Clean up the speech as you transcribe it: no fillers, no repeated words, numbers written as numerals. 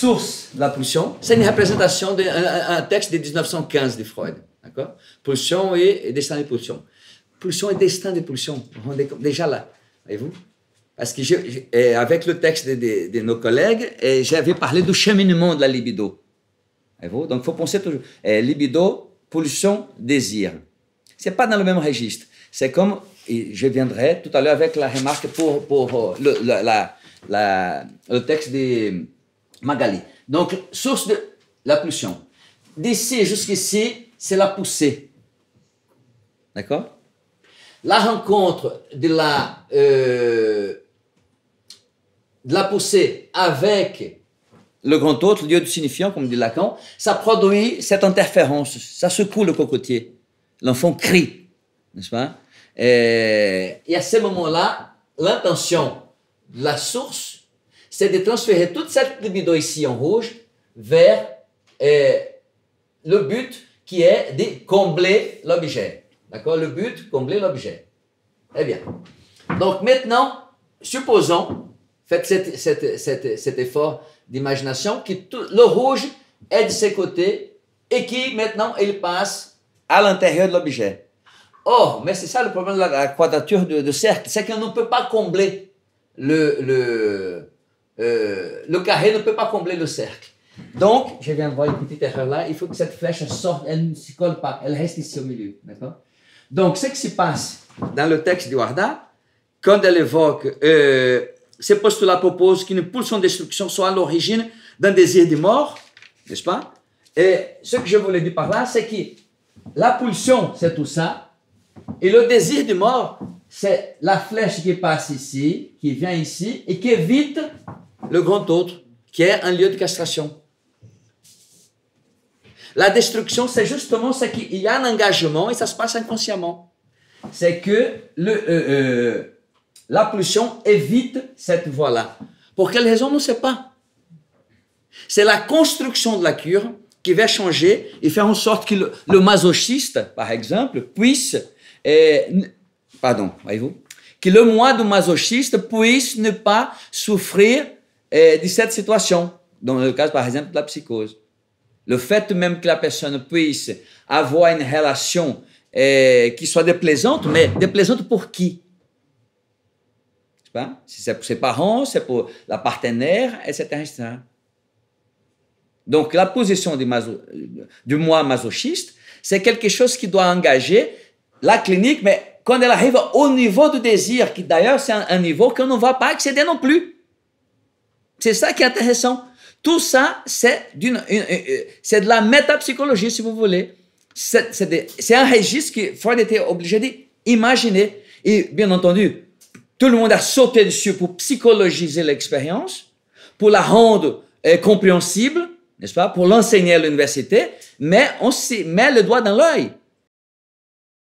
source de la pulsion, c'est une représentation d'un texte de 1915 de Freud. D'accord? Pulsion et destin de pulsion. Pulsion et destin de pulsion, vous rendez compte, déjà là, voyez-vous? Parce que avec le texte de nos collègues, j'avais parlé du cheminement de la libido. Voyez-vous? Donc il faut penser toujours, libido, pulsion, désir. Ce n'est pas dans le même registre. C'est comme, et je viendrai tout à l'heure avec la remarque pour le texte de Magali. Donc, source de la pulsion. D'ici jusqu'ici, c'est la poussée. D'accord? La rencontre de la poussée avec le grand autre, lieu du signifiant, comme dit Lacan, ça produit cette interférence, ça secoue le cocotier. L'enfant crie, n'est-ce pas? Et à ce moment-là, l'intention de la source, c'est de transférer toute cette libido ici en rouge vers le but qui est de combler l'objet. D'accord? Le but, combler l'objet. Eh bien. Donc maintenant, supposons, faites cet effort d'imagination, que le rouge est de ses côtés et qui maintenant il passe à l'intérieur de l'objet. Or, mais c'est ça le problème de la quadrature de cercle, c'est qu'on ne peut pas combler le carré ne peut pas combler le cercle. Donc, je viens de voir une petite erreur là, il faut que cette flèche sorte, elle ne se colle pas, elle reste ici au milieu. D'accord? Donc, ce qui se passe dans le texte de Warda, quand elle évoque, ces postulats proposent qu'une pulsion de destruction soit à l'origine d'un désir de mort, n'est-ce pas? Et ce que je voulais dire par là, c'est que la pulsion, c'est tout ça, et le désir de mort, c'est la flèche qui passe ici, qui vient ici, et qui évite le grand autre, qui est un lieu de castration. La destruction, c'est justement ce qu'il y a un engagement, et ça se passe inconsciemment. C'est que la pulsion évite cette voie-là. Pour quelle raison, on ne sait pas. C'est la construction de la cure qui va changer et faire en sorte que le masochiste, par exemple, puisse... voyez-vous, que le moi du masochiste puisse ne pas souffrir de cette situation, dans le cas, par exemple, de la psychose. Le fait même que la personne puisse avoir une relation qui soit déplaisante, mais déplaisante pour qui? Si c'est pour ses parents, c'est pour la partenaire, etc. Donc, la position du moi masochiste, c'est quelque chose qui doit engager la clinique, mais quand elle arrive au niveau du désir, qui d'ailleurs c'est un niveau qu'on ne va pas accéder non plus. C'est ça qui est intéressant. Tout ça, c'est de la métapsychologie, si vous voulez. C'est un registre que Freud était obligé d'imaginer. Et bien entendu, tout le monde a sauté dessus pour psychologiser l'expérience, pour la rendre compréhensible, n'est-ce pas, pour l'enseigner à l'université, mais on s'y met le doigt dans l'œil.